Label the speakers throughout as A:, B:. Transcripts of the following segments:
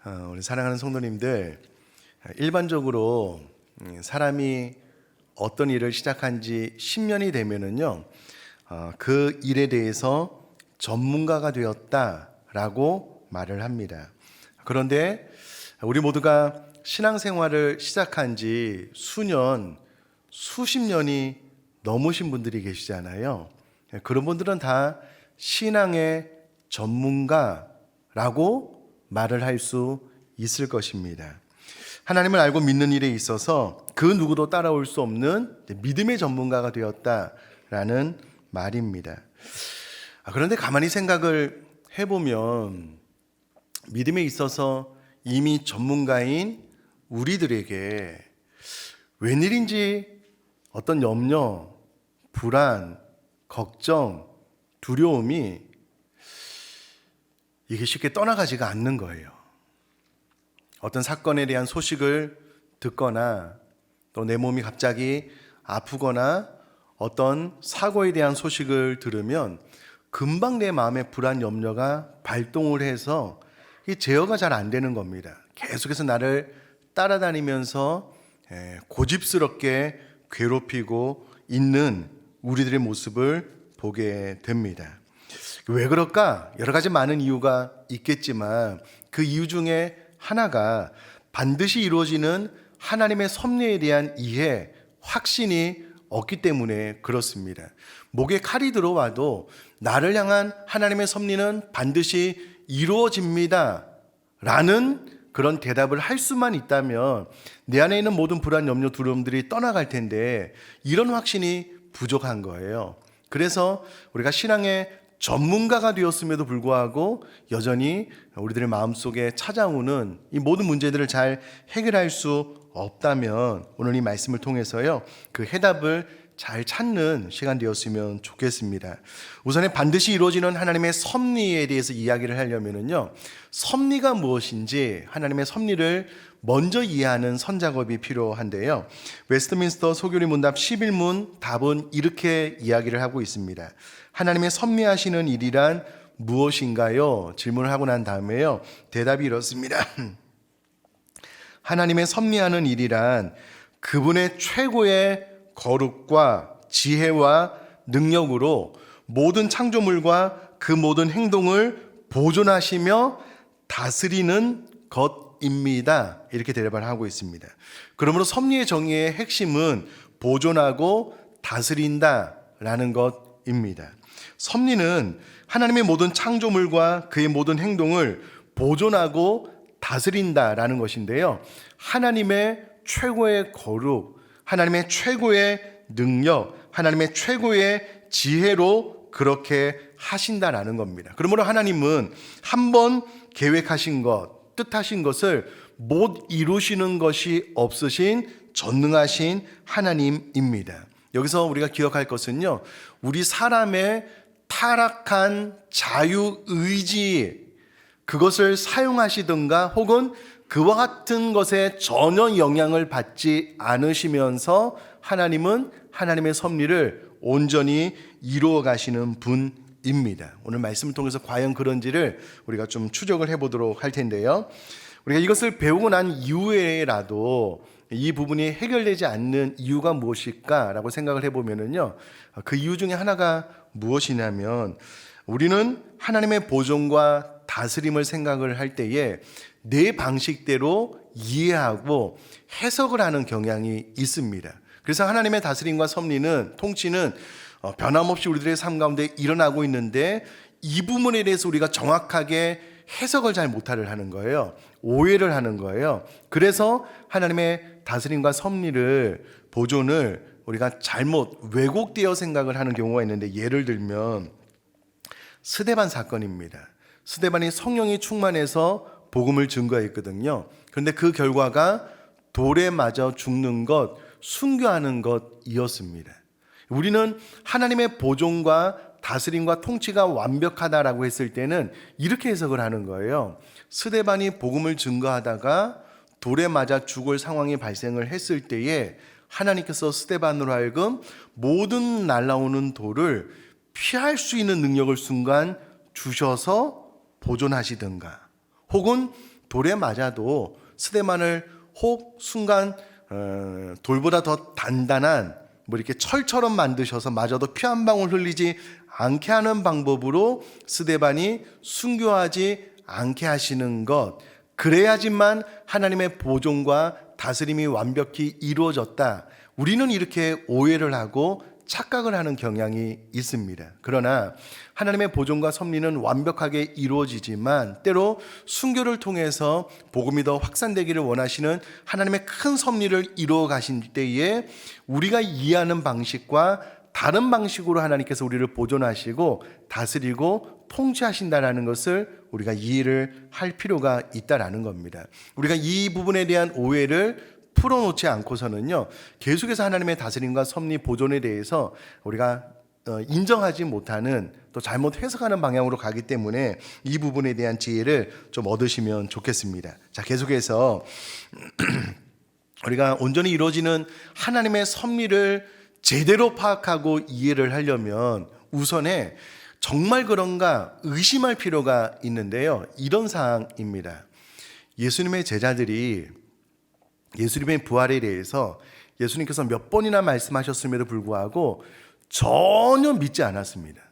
A: 우리 사랑하는 성도님들, 일반적으로 사람이 어떤 일을 시작한 지 10년이 되면은요, 그 일에 대해서 전문가가 되었다라고 말을 합니다. 그런데 우리 모두가 신앙생활을 시작한 지 수년, 수십 년이 넘으신 분들이 계시잖아요. 그런 분들은 다 신앙의 전문가라고 말을 할 수 있을 것입니다. 하나님을 알고 믿는 일에 있어서 그 누구도 따라올 수 없는 믿음의 전문가가 되었다라는 말입니다. 그런데 가만히 생각을 해보면 믿음에 있어서 이미 전문가인 우리들에게 웬일인지 어떤 염려, 불안, 걱정, 두려움이 이게 쉽게 떠나가지가 않는 거예요. 어떤 사건에 대한 소식을 듣거나 또 내 몸이 갑자기 아프거나 어떤 사고에 대한 소식을 들으면 금방 내 마음의 불안, 염려가 발동을 해서 이 제어가 잘 안 되는 겁니다. 계속해서 나를 따라다니면서 고집스럽게 괴롭히고 있는 우리들의 모습을 보게 됩니다. 왜 그럴까? 여러 가지 많은 이유가 있겠지만 그 이유 중에 하나가 반드시 이루어지는 하나님의 섭리에 대한 이해, 확신이 없기 때문에 그렇습니다. 목에 칼이 들어와도 나를 향한 하나님의 섭리는 반드시 이루어집니다 라는 그런 대답을 할 수만 있다면 내 안에 있는 모든 불안, 염려, 두려움들이 떠나갈 텐데 이런 확신이 부족한 거예요. 그래서 우리가 신앙의 전문가가 되었음에도 불구하고 여전히 우리들의 마음속에 찾아오는 이 모든 문제들을 잘 해결할 수 없다면 오늘 이 말씀을 통해서요, 그 해답을 잘 찾는 시간 되었으면 좋겠습니다. 우선에 반드시 이루어지는 하나님의 섭리에 대해서 이야기를 하려면요, 섭리가 무엇인지 하나님의 섭리를 먼저 이해하는 선작업이 필요한데요. 웨스트민스터 소교리 문답 11문 답은 이렇게 이야기를 하고 있습니다. 하나님의 섭리하시는 일이란 무엇인가요? 질문을 하고 난 다음에요, 대답이 이렇습니다. 하나님의 섭리하는 일이란 그분의 최고의 거룩과 지혜와 능력으로 모든 창조물과 그 모든 행동을 보존하시며 다스리는 것입니다. 이렇게 대답을 하고 있습니다. 그러므로 섭리의 정의의 핵심은 보존하고 다스린다라는 것입니다. 섭리는 하나님의 모든 창조물과 그의 모든 행동을 보존하고 다스린다라는 것인데요, 하나님의 최고의 거룩, 하나님의 최고의 능력, 하나님의 최고의 지혜로 그렇게 하신다라는 겁니다. 그러므로 하나님은 한번 계획하신 것, 뜻하신 것을 못 이루시는 것이 없으신 전능하신 하나님입니다. 여기서 우리가 기억할 것은요, 우리 사람의 타락한 자유의지, 그것을 사용하시든가 혹은 그와 같은 것에 전혀 영향을 받지 않으시면서 하나님은 하나님의 섭리를 온전히 이루어 가시는 분입니다. 오늘 말씀을 통해서 과연 그런지를 우리가 좀 추적을 해보도록 할 텐데요, 우리가 이것을 배우고 난 이후에라도 이 부분이 해결되지 않는 이유가 무엇일까라고 생각을 해보면요, 그 이유 중에 하나가 무엇이냐면 우리는 하나님의 보존과 다스림을 생각을 할 때에 내 방식대로 이해하고 해석을 하는 경향이 있습니다. 그래서 하나님의 다스림과 섭리는, 통치는 변함없이 우리들의 삶 가운데 일어나고 있는데 이 부분에 대해서 우리가 정확하게 해석을 잘 못하는 하는 거예요. 오해를 하는 거예요. 그래서 하나님의 다스림과 섭리를, 보존을 우리가 잘못 왜곡되어 생각을 하는 경우가 있는데, 예를 들면 스데반 사건입니다. 스데반이 성령이 충만해서 복음을 증거했거든요. 그런데 그 결과가 돌에 맞아 죽는 것, 순교하는 것이었습니다. 우리는 하나님의 보존과 다스림과 통치가 완벽하다라고 했을 때는 이렇게 해석을 하는 거예요. 스데반이 복음을 증거하다가 돌에 맞아 죽을 상황이 발생을 했을 때에 하나님께서 스데반으로 하여금 모든 날아오는 돌을 피할 수 있는 능력을 순간 주셔서 보존하시든가, 혹은 돌에 맞아도 스데반을 혹 순간 돌보다 더 단단한 뭐 이렇게 철처럼 만드셔서 맞아도 피 한 방울 흘리지 않게 하는 방법으로 스데반이 순교하지 않게 하시는 것, 그래야지만 하나님의 보존과 다스림이 완벽히 이루어졌다. 우리는 이렇게 오해를 하고 착각을 하는 경향이 있습니다. 그러나 하나님의 보존과 섭리는 완벽하게 이루어지지만 때로 순교를 통해서 복음이 더 확산되기를 원하시는 하나님의 큰 섭리를 이루어 가신 때에 우리가 이해하는 방식과 다른 방식으로 하나님께서 우리를 보존하시고 다스리고 통치하신다라는 것을 우리가 이해를 할 필요가 있다라는 겁니다. 우리가 이 부분에 대한 오해를 풀어놓지 않고서는요, 계속해서 하나님의 다스림과 섭리 보존에 대해서 우리가 인정하지 못하는, 또 잘못 해석하는 방향으로 가기 때문에 이 부분에 대한 지혜를 좀 얻으시면 좋겠습니다. 자, 계속해서 우리가 온전히 이루어지는 하나님의 섭리를 제대로 파악하고 이해를 하려면 우선에 정말 그런가 의심할 필요가 있는데요. 이런 사항입니다. 예수님의 제자들이 예수님의 부활에 대해서 예수님께서 몇 번이나 말씀하셨음에도 불구하고 전혀 믿지 않았습니다.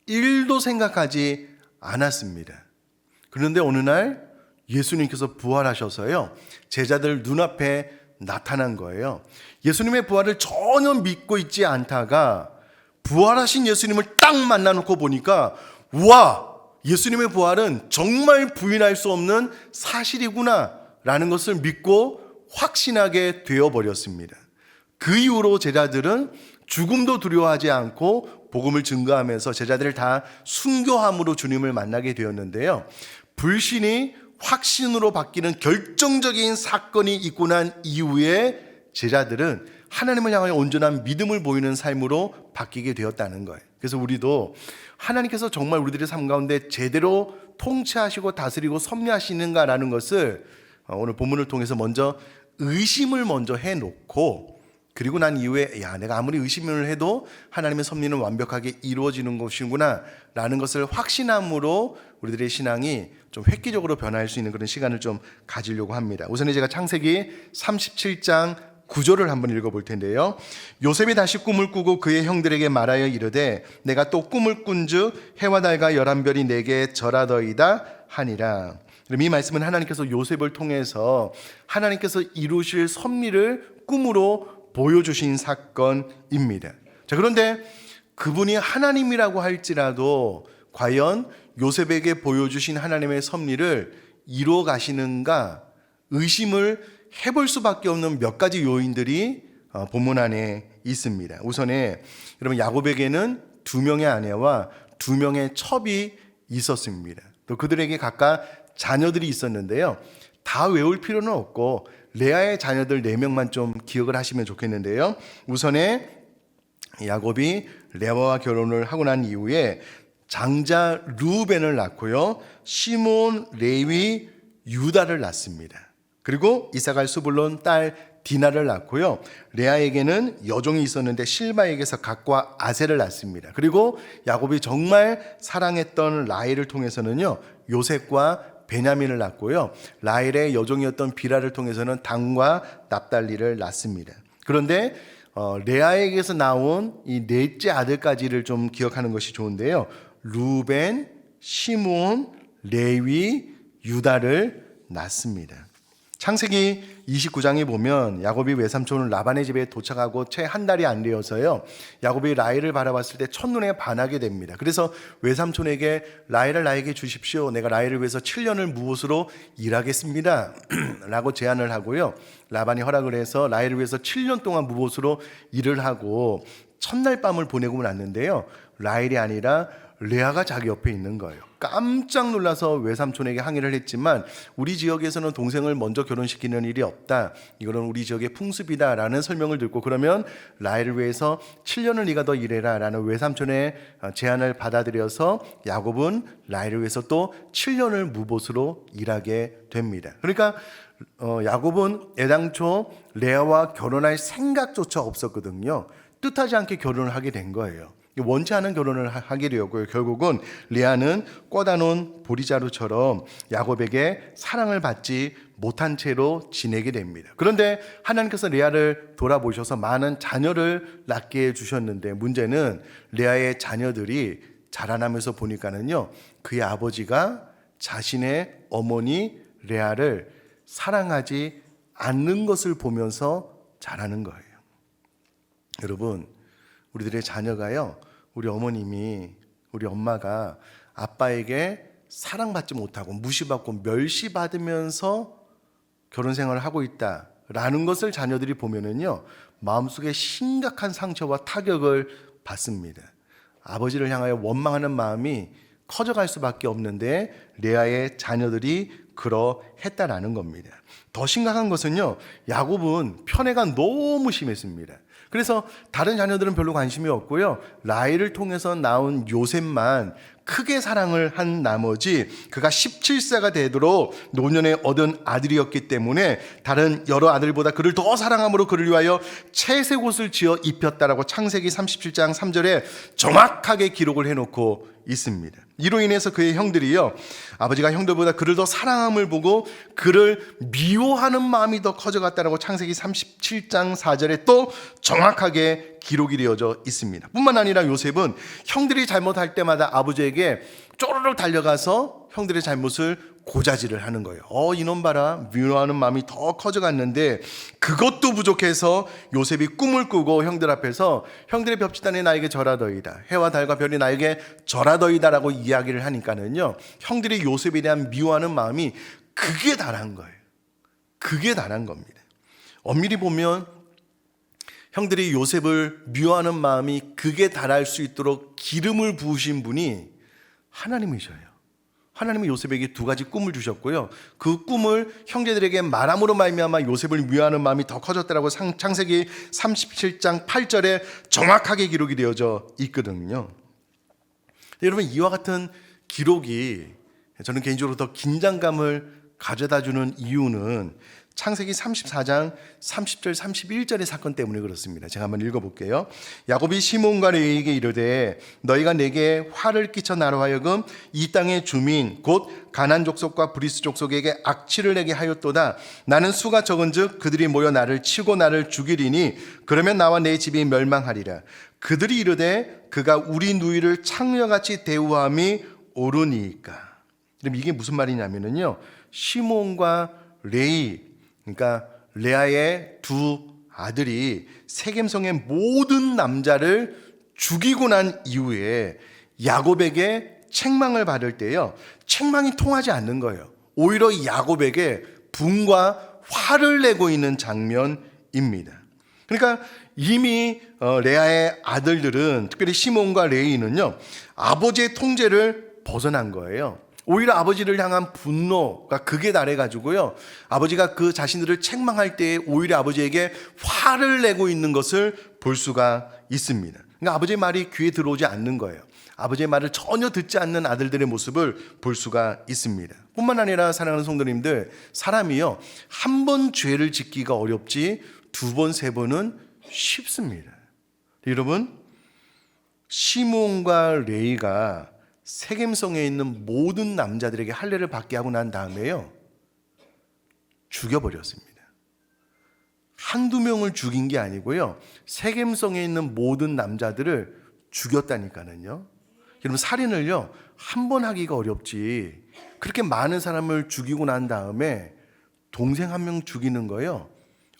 A: 1도 생각하지 않았습니다. 그런데 어느 날 예수님께서 부활하셔서요, 제자들 눈앞에 나타난 거예요. 예수님의 부활을 전혀 믿고 있지 않다가 부활하신 예수님을 딱 만나놓고 보니까, 와, 예수님의 부활은 정말 부인할 수 없는 사실이구나 라는 것을 믿고 확신하게 되어버렸습니다. 그 이후로 제자들은 죽음도 두려워하지 않고 복음을 증거하면서 제자들을 다 순교함으로 주님을 만나게 되었는데요. 불신이 확신으로 바뀌는 결정적인 사건이 있고 난 이후에 제자들은 하나님을 향하여 온전한 믿음을 보이는 삶으로 바뀌게 되었다는 거예요. 그래서 우리도 하나님께서 정말 우리들의 삶 가운데 제대로 통치하시고 다스리고 섭리하시는가라는 것을 오늘 본문을 통해서 먼저 의심을 먼저 해놓고, 그리고 난 이후에 내가 아무리 의심을 해도 하나님의 섭리는 완벽하게 이루어지는 것이구나 라는 것을 확신함으로 우리들의 신앙이 좀 획기적으로 변화할 수 있는 그런 시간을 좀 가지려고 합니다. 우선 제가 창세기 37장 9절을 한번 읽어볼 텐데요. 요셉이 다시 꿈을 꾸고 그의 형들에게 말하여 이르되 내가 또 꿈을 꾼즉 해와 달과 11별이 내게 절하더이다 하니라. 그럼 이 말씀은 하나님께서 요셉을 통해서 하나님께서 이루실 섭리를 꿈으로 보여주신 사건입니다. 자, 그런데 그분이 하나님이라고 할지라도 과연 요셉에게 보여주신 하나님의 섭리를 이루어 가시는가 의심을 해볼 수밖에 없는 몇 가지 요인들이 본문 안에 있습니다. 우선에 여러분, 야곱에게는 2명의 아내와 2명의 첩이 있었습니다. 또 그들에게 각각 자녀들이 있었는데요. 다 외울 필요는 없고 레아의 자녀들 4명만 좀 기억을 하시면 좋겠는데요. 우선에 야곱이 레아와 결혼을 하고 난 이후에 장자 르우벤을 낳고요, 시몬, 레위, 유다를 낳습니다. 그리고 이사갈, 스불론 딸 디나를 낳고요, 레아에게는 여종이 있었는데 실바에게서 갓과 아셀을 낳습니다. 그리고 야곱이 정말 사랑했던 라헬을 통해서는요, 요셉과 베냐민을 낳고요, 라헬의 여종이었던 비라를 통해서는 단과 납달리를 낳습니다. 그런데 레아에게서 나온 이 넷째 아들까지를 좀 기억하는 것이 좋은데요. 루벤, 시몬, 레위, 유다를 낳습니다. 창세기 29장에 보면 야곱이 외삼촌 라반의 집에 도착하고 채 한 달이 안 되어서요, 야곱이 라헬을 바라봤을 때 첫눈에 반하게 됩니다. 그래서 외삼촌에게 라헬을 나에게 주십시오. 내가 라헬을 위해서 7년을 무옷으로 일하겠습니다 라고 제안을 하고요, 라반이 허락을 해서 라헬을 위해서 7년 동안 무옷으로 일을 하고 첫날 밤을 보내고 났는데요, 라헬이 아니라 레아가 자기 옆에 있는 거예요. 깜짝 놀라서 외삼촌에게 항의를 했지만 우리 지역에서는 동생을 먼저 결혼시키는 일이 없다, 이거는 우리 지역의 풍습이다 라는 설명을 듣고, 그러면 라헬을 위해서 7년을 네가 더 일해라 라는 외삼촌의 제안을 받아들여서 야곱은 라헬을 위해서 또 7년을 무봇으로 일하게 됩니다. 그러니까 야곱은 애당초 레아와 결혼할 생각조차 없었거든요. 뜻하지 않게 결혼을 하게 된 거예요. 원치 않은 결혼을 하게 되었고요. 결국은 레아는 꽂아놓은 보리자루처럼 야곱에게 사랑을 받지 못한 채로 지내게 됩니다. 그런데 하나님께서 레아를 돌아보셔서 많은 자녀를 낳게 해주셨는데, 문제는 레아의 자녀들이 자라나면서 보니까는요, 그의 아버지가 자신의 어머니 레아를 사랑하지 않는 것을 보면서 자라는 거예요. 여러분, 우리들의 자녀가요, 우리 어머님이, 우리 엄마가 아빠에게 사랑받지 못하고 무시받고 멸시받으면서 결혼 생활을 하고 있다라는 것을 자녀들이 보면은요, 마음속에 심각한 상처와 타격을 받습니다. 아버지를 향하여 원망하는 마음이 커져갈 수밖에 없는데 레아의 자녀들이 그러했다라는 겁니다. 더 심각한 것은요, 야곱은 편애가 너무 심했습니다. 그래서 다른 자녀들은 별로 관심이 없고요, 라헬을 통해서 나온 요셉만 크게 사랑을 한 나머지, 그가 17세가 되도록 노년에 얻은 아들이었기 때문에 다른 여러 아들보다 그를 더 사랑함으로 그를 위하여 채색 옷을 지어 입혔다라고 창세기 37장 3절에 정확하게 기록을 해놓고 있습니다. 이로 인해서 그의 형들이요, 아버지가 형들보다 그를 더 사랑함을 보고 그를 미워하는 마음이 더 커져갔다라고 창세기 37장 4절에 또 정확하게 기록이 되어져 있습니다. 뿐만 아니라 요셉은 형들이 잘못할 때마다 아버지에게 쪼르륵 달려가서 형들의 잘못을 고자질을 하는 거예요. 이놈 봐라, 미워하는 마음이 더 커져갔는데, 그것도 부족해서 요셉이 꿈을 꾸고 형들 앞에서 형들의 벽지단이 나에게 절하더이다, 해와 달과 별이 나에게 절하더이다라고 이야기를 하니까는요, 형들이 요셉에 대한 미워하는 마음이 극에 달한 거예요. 극에 달한 겁니다. 엄밀히 보면 형들이 요셉을 미워하는 마음이 극에 달할 수 있도록 기름을 부으신 분이 하나님이셔요. 하나님이 요셉에게 두 가지 꿈을 주셨고요, 그 꿈을 형제들에게 말함으로 말미암아 요셉을 미워하는 마음이 더 커졌다라고 창세기 37장 8절에 정확하게 기록이 되어져 있거든요. 여러분, 이와 같은 기록이 저는 개인적으로 더 긴장감을 가져다주는 이유는 창세기 34장 30절 31절의 사건 때문에 그렇습니다. 제가 한번 읽어볼게요. 야곱이 시몬과 레위에게 이르되 너희가 내게 화를 끼쳐 나로 하여금 이 땅의 주민 곧 가나안 족속과 브리스 족속에게 악취를 내게 하였도다. 나는 수가 적은즉 그들이 모여 나를 치고 나를 죽이리니 그러면 나와 내 집이 멸망하리라. 그들이 이르되 그가 우리 누이를 창녀같이 대우함이 옳으니까. 그럼 이게 무슨 말이냐면요, 시몬과 레위, 그러니까 레아의 두 아들이 세겜성의 모든 남자를 죽이고 난 이후에 야곱에게 책망을 받을 때요, 책망이 통하지 않는 거예요. 오히려 야곱에게 분과 화를 내고 있는 장면입니다. 그러니까 이미 레아의 아들들은, 특별히 시몬과 레위는요, 아버지의 통제를 벗어난 거예요. 오히려 아버지를 향한 분노가 극에 달해가지고요, 아버지가 그 자신들을 책망할 때에 오히려 아버지에게 화를 내고 있는 것을 볼 수가 있습니다. 그러니까 아버지의 말이 귀에 들어오지 않는 거예요. 아버지의 말을 전혀 듣지 않는 아들들의 모습을 볼 수가 있습니다. 뿐만 아니라 사랑하는 성도님들, 사람이요, 한 번 죄를 짓기가 어렵지 두 번, 세 번은 쉽습니다. 여러분, 시몬과 레위가 세겜성에 있는 모든 남자들에게 할례를 받게 하고 난 다음에요, 죽여버렸습니다. 한두 명을 죽인 게 아니고요, 세겜성에 있는 모든 남자들을 죽였다니까는요. 여러분, 살인을요, 한 번 하기가 어렵지 그렇게 많은 사람을 죽이고 난 다음에 동생 한 명 죽이는 거요,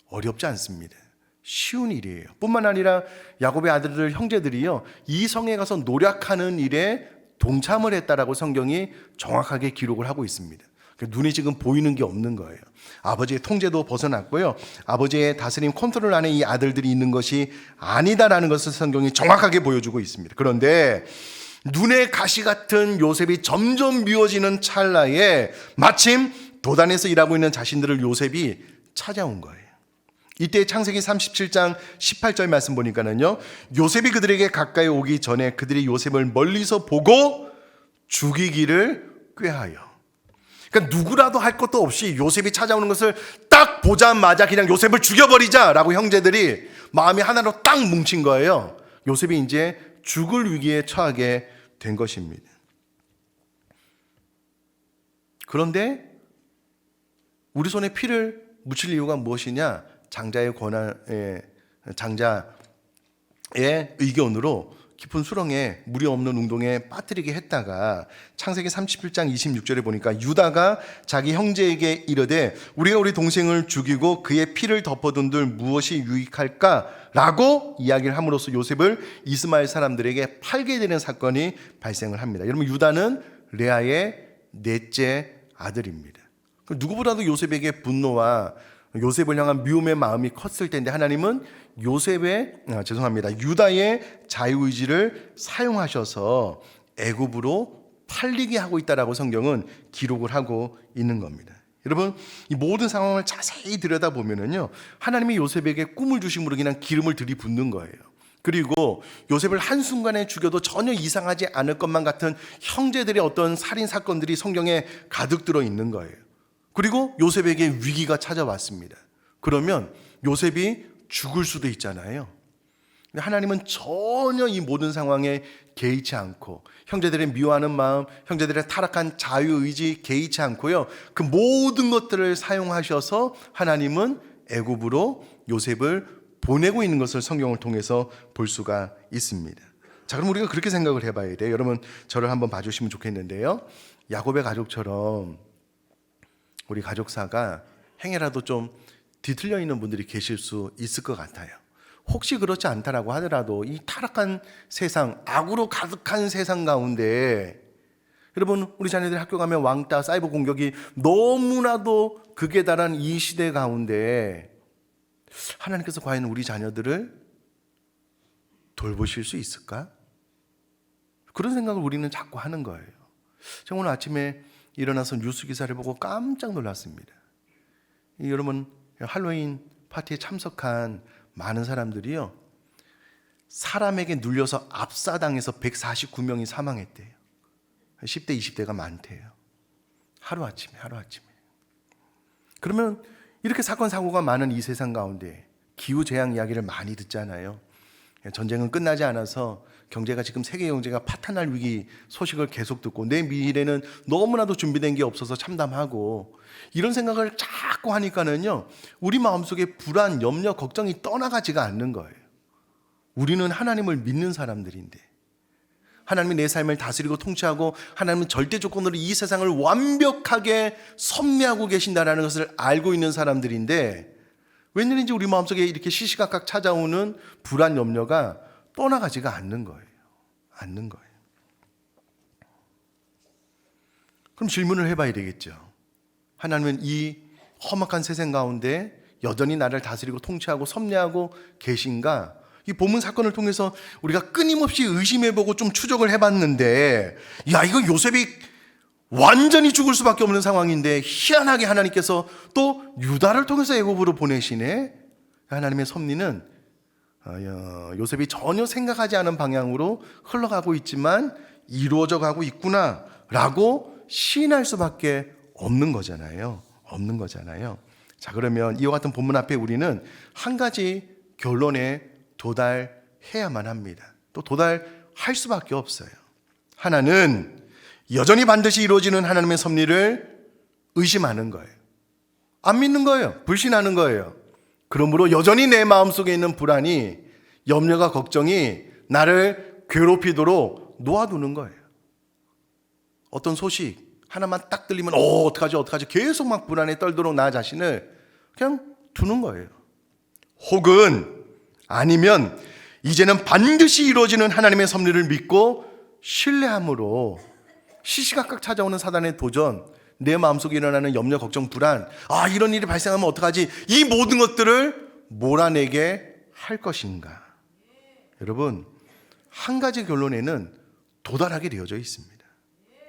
A: 어렵지 않습니다. 쉬운 일이에요. 뿐만 아니라 야곱의 아들들, 형제들이요, 이 성에 가서 노력하는 일에 동참을 했다라고 성경이 정확하게 기록을 하고 있습니다. 눈에 지금 보이는 게 없는 거예요. 아버지의 통제도 벗어났고요, 아버지의 다스림 컨트롤 안에 이 아들들이 있는 것이 아니다라는 것을 성경이 정확하게 보여주고 있습니다. 그런데 눈에 가시 같은 요셉이 점점 미워지는 찰나에 마침 도단에서 일하고 있는 자신들을 요셉이 찾아온 거예요. 이때 창세기 37장 18절 말씀 보니까는요, 요셉이 그들에게 가까이 오기 전에 그들이 요셉을 멀리서 보고 죽이기를 꾀하여. 그러니까 누구라도 할 것도 없이 요셉이 찾아오는 것을 딱 보자마자 그냥 요셉을 죽여버리자라고 형제들이 마음이 하나로 딱 뭉친 거예요. 요셉이 이제 죽을 위기에 처하게 된 것입니다. 그런데 우리 손에 피를 묻힐 이유가 무엇이냐? 장자의 장자의 의견으로 깊은 수렁에 물이 없는 웅동에 빠뜨리게 했다가 창세기 37장 26절에 보니까 유다가 자기 형제에게 이르되 우리가 우리 동생을 죽이고 그의 피를 덮어둔들 무엇이 유익할까라고 이야기를 함으로써 요셉을 이스마엘 사람들에게 팔게 되는 사건이 발생을 합니다. 여러분, 유다는 레아의 넷째 아들입니다. 누구보다도 요셉에게 분노와 요셉을 향한 미움의 마음이 컸을 텐데 하나님은 유다의 자유의지를 사용하셔서 애굽으로 팔리게 하고 있다라고 성경은 기록을 하고 있는 겁니다. 여러분, 이 모든 상황을 자세히 들여다보면요, 하나님이 요셉에게 꿈을 주심으로 그냥 기름을 들이붓는 거예요. 그리고 요셉을 한순간에 죽여도 전혀 이상하지 않을 것만 같은 형제들의 어떤 살인 사건들이 성경에 가득 들어 있는 거예요. 그리고 요셉에게 위기가 찾아왔습니다. 그러면 요셉이 죽을 수도 있잖아요. 근데 하나님은 전혀 이 모든 상황에 개의치 않고 형제들의 미워하는 마음, 형제들의 타락한 자유의지 개의치 않고요, 그 모든 것들을 사용하셔서 하나님은 애굽으로 요셉을 보내고 있는 것을 성경을 통해서 볼 수가 있습니다. 자, 그럼 우리가 그렇게 생각을 해봐야 돼요. 여러분, 저를 한번 봐주시면 좋겠는데요, 야곱의 가족처럼 우리 가족사가 행여라도 좀 뒤틀려 있는 분들이 계실 수 있을 것 같아요. 혹시 그렇지 않다라고 하더라도 이 타락한 세상, 악으로 가득한 세상 가운데 여러분, 우리 자녀들이 학교 가면 왕따, 사이버 공격이 너무나도 극에 달한 이 시대 가운데 하나님께서 과연 우리 자녀들을 돌보실 수 있을까? 그런 생각을 우리는 자꾸 하는 거예요. 제가 오늘 아침에 일어나서 뉴스 기사를 보고 깜짝 놀랐습니다. 여러분, 할로윈 파티에 참석한 많은 사람들이요, 사람에게 눌려서 압사당해서 149명이 사망했대요. 10대, 20대가 많대요. 하루아침에. 그러면 이렇게 사건, 사고가 많은 이 세상 가운데 기후재앙 이야기를 많이 듣잖아요. 전쟁은 끝나지 않아서 경제가 지금 세계 경제가 파탄날 위기 소식을 계속 듣고 내 미래는 너무나도 준비된 게 없어서 참담하고 이런 생각을 자꾸 하니까는요, 우리 마음속에 불안, 염려, 걱정이 떠나가지가 않는 거예요. 우리는 하나님을 믿는 사람들인데, 하나님이 내 삶을 다스리고 통치하고 하나님은 절대 조건으로 이 세상을 완벽하게 섭리하고 계신다라는 것을 알고 있는 사람들인데, 웬일인지 우리 마음속에 이렇게 시시각각 찾아오는 불안, 염려가 떠나가지가 않는 거예요. 그럼 질문을 해봐야 되겠죠. 하나님은 이 험악한 세상 가운데 여전히 나를 다스리고 통치하고 섭리하고 계신가? 이 본문 사건을 통해서 우리가 끊임없이 의심해보고 좀 추적을 해봤는데, 야, 이거 요셉이 완전히 죽을 수밖에 없는 상황인데 희한하게 하나님께서 또 유다를 통해서 애굽으로 보내시네. 하나님의 섭리는 요셉이 전혀 생각하지 않은 방향으로 흘러가고 있지만 이루어져 가고 있구나라고 시인할 수밖에 없는 거잖아요. 자, 그러면 이와 같은 본문 앞에 우리는 한 가지 결론에 도달해야만 합니다. 또 도달할 수밖에 없어요. 하나는 여전히 반드시 이루어지는 하나님의 섭리를 의심하는 거예요. 안 믿는 거예요. 불신하는 거예요. 그러므로 여전히 내 마음속에 있는 불안이, 염려가, 걱정이 나를 괴롭히도록 놓아두는 거예요. 어떤 소식 하나만 딱 들리면 어떡하지 계속 막 불안에 떨도록 나 자신을 그냥 두는 거예요. 혹은 아니면 이제는 반드시 이루어지는 하나님의 섭리를 믿고 신뢰함으로 시시각각 찾아오는 사단의 도전, 내 마음속에 일어나는 염려, 걱정, 불안, 이런 일이 발생하면 어떡하지? 이 모든 것들을 몰아내게 할 것인가? 여러분, 한 가지 결론에는 도달하게 되어져 있습니다.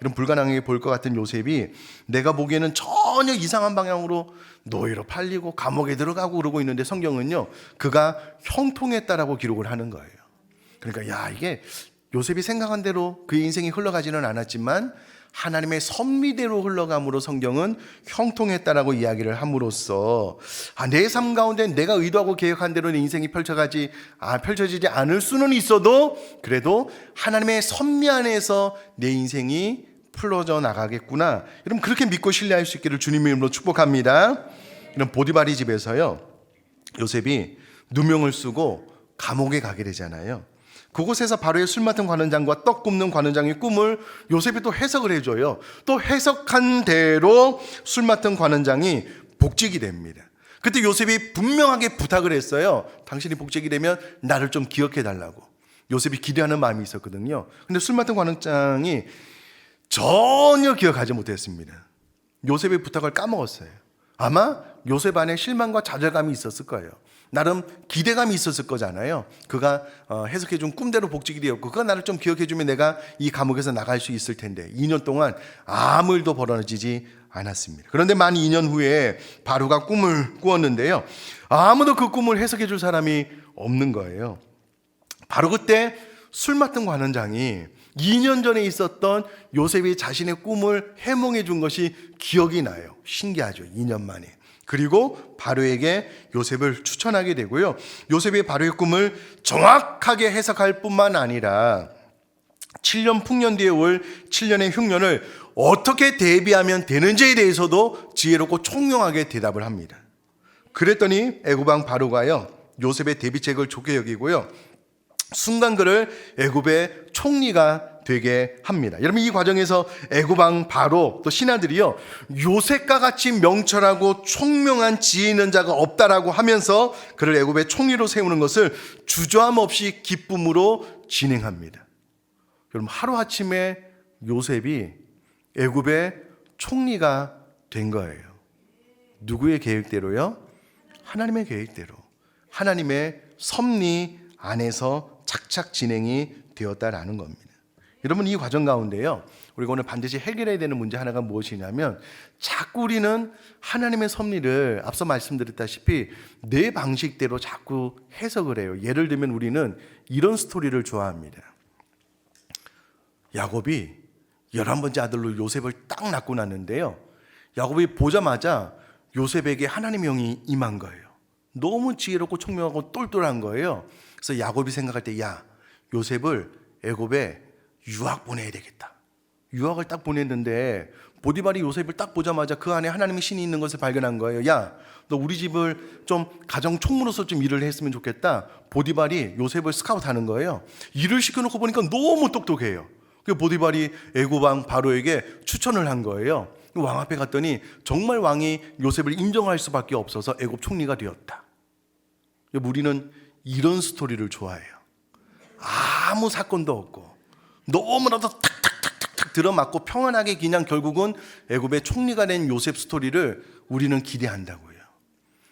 A: 이런 불가능하게 보일 것 같은 요셉이 내가 보기에는 전혀 이상한 방향으로 노예로 팔리고 감옥에 들어가고 그러고 있는데 성경은요, 그가 형통했다라고 기록을 하는 거예요. 그러니까 이게 요셉이 생각한 대로 그의 인생이 흘러가지는 않았지만 하나님의 섭리대로 흘러감으로 성경은 형통했다라고 이야기를 함으로써 내 삶 가운데 내가 의도하고 계획한 대로 내 인생이 펼쳐지지 않을 수는 있어도 그래도 하나님의 섭리 안에서 내 인생이 풀어져 나가겠구나. 여러분 그렇게 믿고 신뢰할 수 있기를 주님의 이름으로 축복합니다. 이런 보디발의 집에서요, 요셉이 누명을 쓰고 감옥에 가게 되잖아요. 그곳에서 바로의 술 맡은 관원장과 떡 굽는 관원장의 꿈을 요셉이 또 해석을 해줘요. 또 해석한 대로 술 맡은 관원장이 복직이 됩니다. 그때 요셉이 분명하게 부탁을 했어요. 당신이 복직이 되면 나를 좀 기억해 달라고. 요셉이 기대하는 마음이 있었거든요. 근데 술 맡은 관원장이 전혀 기억하지 못했습니다. 요셉의 부탁을 까먹었어요. 아마 요셉 안에 실망과 좌절감이 있었을 거예요. 나름 기대감이 있었을 거잖아요. 그가 해석해준 꿈대로 복직이 되었고 그가 나를 좀 기억해주면 내가 이 감옥에서 나갈 수 있을 텐데 2년 동안 아무 일도 벌어지지 않았습니다. 그런데 만 2년 후에 바로가 꿈을 꾸었는데요, 아무도 그 꿈을 해석해줄 사람이 없는 거예요. 바로 그때 술 맡은 관원장이 2년 전에 있었던 요셉이 자신의 꿈을 해몽해 준 것이 기억이 나요. 신기하죠. 2년 만에. 그리고 바로에게 요셉을 추천하게 되고요, 요셉이 바로의 꿈을 정확하게 해석할 뿐만 아니라 7년 풍년 뒤에 올 7년의 흉년을 어떻게 대비하면 되는지에 대해서도 지혜롭고 총명하게 대답을 합니다. 그랬더니 애굽왕 바로가요, 요셉의 대비책을 좋게 여기고요, 순간 그를 애굽의 총리가 되게 합니다. 여러분 이 과정에서 애굽왕 바로 또 신하들이요, 요셉과 같이 명철하고 총명한 지혜 있는 자가 없다라고 하면서 그를 애굽의 총리로 세우는 것을 주저함 없이 기쁨으로 진행합니다. 여러분 하루아침에 요셉이 애굽의 총리가 된 거예요. 누구의 계획대로요? 하나님의 계획대로, 하나님의 섭리 안에서 착착 진행이 되었다라는 겁니다. 여러분 이 과정 가운데요, 우리가 오늘 반드시 해결해야 되는 문제 하나가 무엇이냐면, 자꾸 우리는 하나님의 섭리를 앞서 말씀드렸다시피 내 방식대로 자꾸 해석을 해요. 예를 들면 우리는 이런 스토리를 좋아합니다. 야곱이 11번째 아들로 요셉을 딱 낳고 났는데요, 야곱이 보자마자 요셉에게 하나님의 영이 임한 거예요. 너무 지혜롭고 총명하고 똘똘한 거예요. 그래서 야곱이 생각할 때, 야, 요셉을 애굽에 유학 보내야 되겠다. 유학을 딱 보냈는데 보디발이 요셉을 딱 보자마자 그 안에 하나님의 신이 있는 것을 발견한 거예요. 야, 너 우리 집을 좀 가정 총무로서 좀 일을 했으면 좋겠다. 보디발이 요셉을 스카우트하는 거예요. 일을 시켜놓고 보니까 너무 똑똑해요. 그 보디발이 애굽 왕 바로에게 추천을 한 거예요. 왕 앞에 갔더니 정말 왕이 요셉을 인정할 수밖에 없어서 애굽 총리가 되었다. 우리는 이런 스토리를 좋아해요. 아무 사건도 없고 너무나도 탁탁탁탁 들어맞고 평안하게 그냥 결국은 애굽의 총리가 된 요셉 스토리를 우리는 기대한다고요.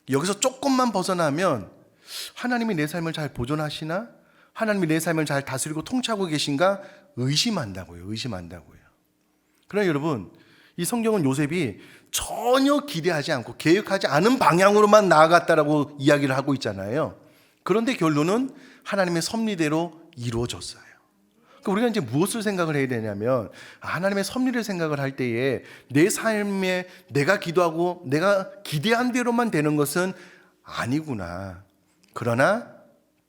A: 여기서 조금만 벗어나면 하나님이 내 삶을 잘 보존하시나? 하나님이 내 삶을 잘 다스리고 통치하고 계신가? 의심한다고요. 그러나 여러분, 이 성경은 요셉이 전혀 기대하지 않고 계획하지 않은 방향으로만 나아갔다라고 이야기를 하고 있잖아요. 그런데 결론은 하나님의 섭리대로 이루어졌어요. 우리가 이제 무엇을 생각을 해야 되냐면, 하나님의 섭리를 생각을 할 때에 내 삶에 내가 기도하고 내가 기대한 대로만 되는 것은 아니구나. 그러나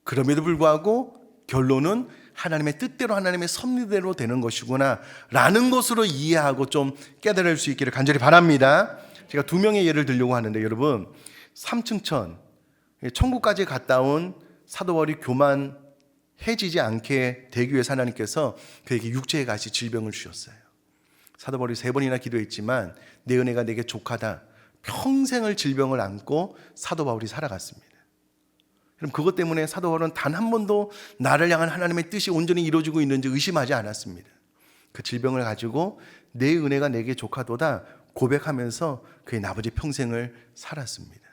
A: 그럼에도 불구하고 결론은 하나님의 뜻대로 하나님의 섭리대로 되는 것이구나 라는 것으로 이해하고 좀 깨달을 수 있기를 간절히 바랍니다. 제가 두 명의 예를 들려고 하는데, 여러분 삼층천 천국까지 갔다 온 사도 바울이 교만해지지 않게 되기 위해서 하나님께서 그에게 육체에 같이 질병을 주셨어요. 사도 바울이 3번이나 기도했지만 내 은혜가 내게 족하다, 평생을 질병을 안고 사도 바울이 살아갔습니다. 그럼 그것 때문에 사도 바울은 단 한 번도 나를 향한 하나님의 뜻이 온전히 이루어지고 있는지 의심하지 않았습니다. 그 질병을 가지고 내 은혜가 내게 족하도다 고백하면서 그의 나머지 평생을 살았습니다.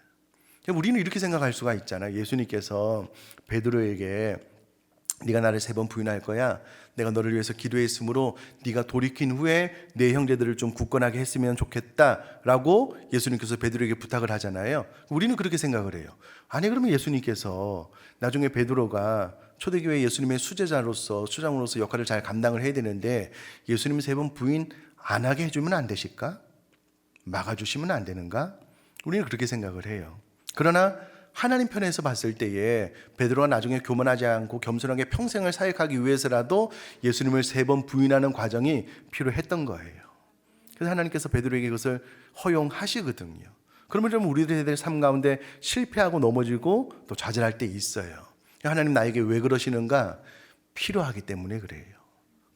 A: 우리는 이렇게 생각할 수가 있잖아요. 예수님께서 베드로에게 네가 나를 3번 부인할 거야. 내가 너를 위해서 기도했으므로 네가 돌이킨 후에 내 형제들을 좀 굳건하게 했으면 좋겠다라고 예수님께서 베드로에게 부탁을 하잖아요. 우리는 그렇게 생각을 해요. 아니, 그러면 예수님께서 나중에 베드로가 초대교회 예수님의 수장으로서 역할을 잘 감당을 해야 되는데 예수님 3번 부인 안 하게 해주면 안 되실까? 막아주시면 안 되는가? 우리는 그렇게 생각을 해요. 그러나 하나님 편에서 봤을 때에 베드로가 나중에 교만하지 않고 겸손하게 평생을 사역하기 위해서라도 예수님을 3번 부인하는 과정이 필요했던 거예요. 그래서 하나님께서 베드로에게 그것을 허용하시거든요. 그러면 좀 우리들의 삶 가운데 실패하고 넘어지고 또 좌절할 때 있어요. 하나님 나에게 왜 그러시는가? 필요하기 때문에 그래요.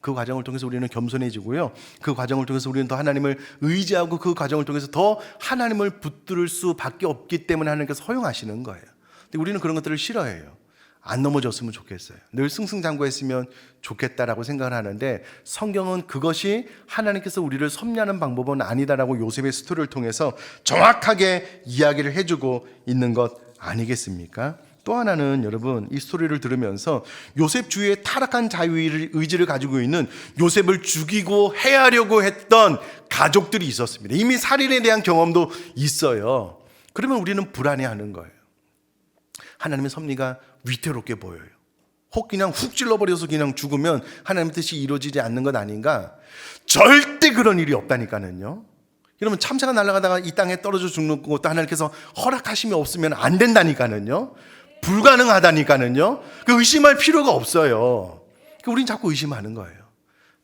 A: 그 과정을 통해서 우리는 겸손해지고요. 그 과정을 통해서 우리는 더 하나님을 의지하고 그 과정을 통해서 더 하나님을 붙들 수밖에 없기 때문에 하나님께서 허용하시는 거예요. 근데 우리는 그런 것들을 싫어해요. 안 넘어졌으면 좋겠어요. 늘 승승장구했으면 좋겠다라고 생각을 하는데 성경은 그것이 하나님께서 우리를 섭리하는 방법은 아니다라고 요셉의 스토리를 통해서 정확하게 이야기를 해주고 있는 것 아니겠습니까? 또 하나는 여러분 이 스토리를 들으면서 요셉 주위에 타락한 자유의지를 가지고 있는 요셉을 죽이고 해하려고 했던 가족들이 있었습니다. 이미 살인에 대한 경험도 있어요. 그러면 우리는 불안해하는 거예요. 하나님의 섭리가 위태롭게 보여요. 혹 그냥 훅 찔러버려서 그냥 죽으면 하나님의 뜻이 이루어지지 않는 것 아닌가? 절대 그런 일이 없다니까는요. 여러분 참새가 날아가다가 이 땅에 떨어져 죽는 것도 하나님께서 허락하심이 없으면 안 된다니까는요. 불가능하다니까는요. 그 의심할 필요가 없어요. 우린 자꾸 의심하는 거예요.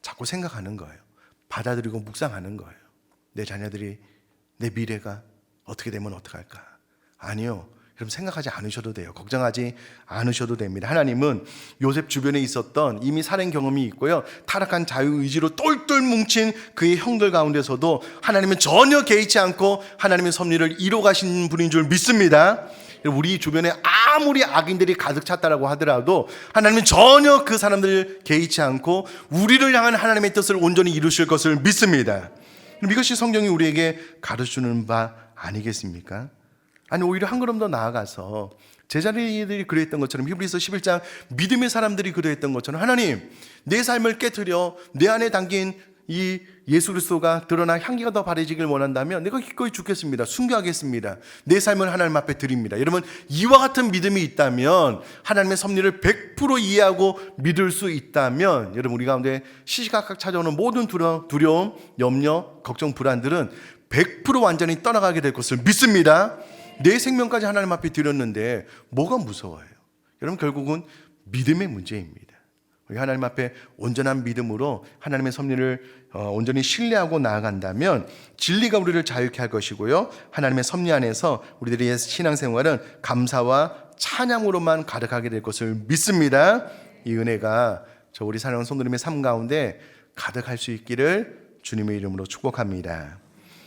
A: 자꾸 생각하는 거예요. 받아들이고 묵상하는 거예요. 내 자녀들이, 내 미래가 어떻게 되면 어떡할까? 아니요. 여러분 생각하지 않으셔도 돼요. 걱정하지 않으셔도 됩니다. 하나님은 요셉 주변에 있었던 이미 살인 경험이 있고요. 타락한 자유의지로 똘똘 뭉친 그의 형들 가운데서도 하나님은 전혀 개의치 않고 하나님의 섭리를 이뤄 가신 분인 줄 믿습니다. 우리 주변에 아무리 악인들이 가득 찼다라고 하더라도 하나님은 전혀 그 사람들을 개의치 않고 우리를 향한 하나님의 뜻을 온전히 이루실 것을 믿습니다. 이것이 성경이 우리에게 가르쳐주는 바 아니겠습니까? 아니 오히려 한 걸음 더 나아가서 제자들이 그랬던 것처럼 히브리서 11장 믿음의 사람들이 그랬던 것처럼 하나님 내 삶을 깨트려 내 안에 담긴 이 예수 그리스도가 드러나 향기가 더 바래지길 원한다면 내가 기꺼이 죽겠습니다. 순교하겠습니다. 내 삶을 하나님 앞에 드립니다. 여러분 이와 같은 믿음이 있다면 하나님의 섭리를 100% 이해하고 믿을 수 있다면 여러분 우리 가운데 시시각각 찾아오는 모든 두려움, 염려, 걱정, 불안들은 100% 완전히 떠나가게 될 것을 믿습니다. 내 생명까지 하나님 앞에 드렸는데 뭐가 무서워요? 여러분 결국은 믿음의 문제입니다. 우리 하나님 앞에 온전한 믿음으로 하나님의 섭리를 온전히 신뢰하고 나아간다면 진리가 우리를 자유케 할 것이고요. 하나님의 섭리 안에서 우리들의 신앙생활은 감사와 찬양으로만 가득하게 될 것을 믿습니다. 이 은혜가 우리 사랑하는 성도님의 삶 가운데 가득할 수 있기를 주님의 이름으로 축복합니다.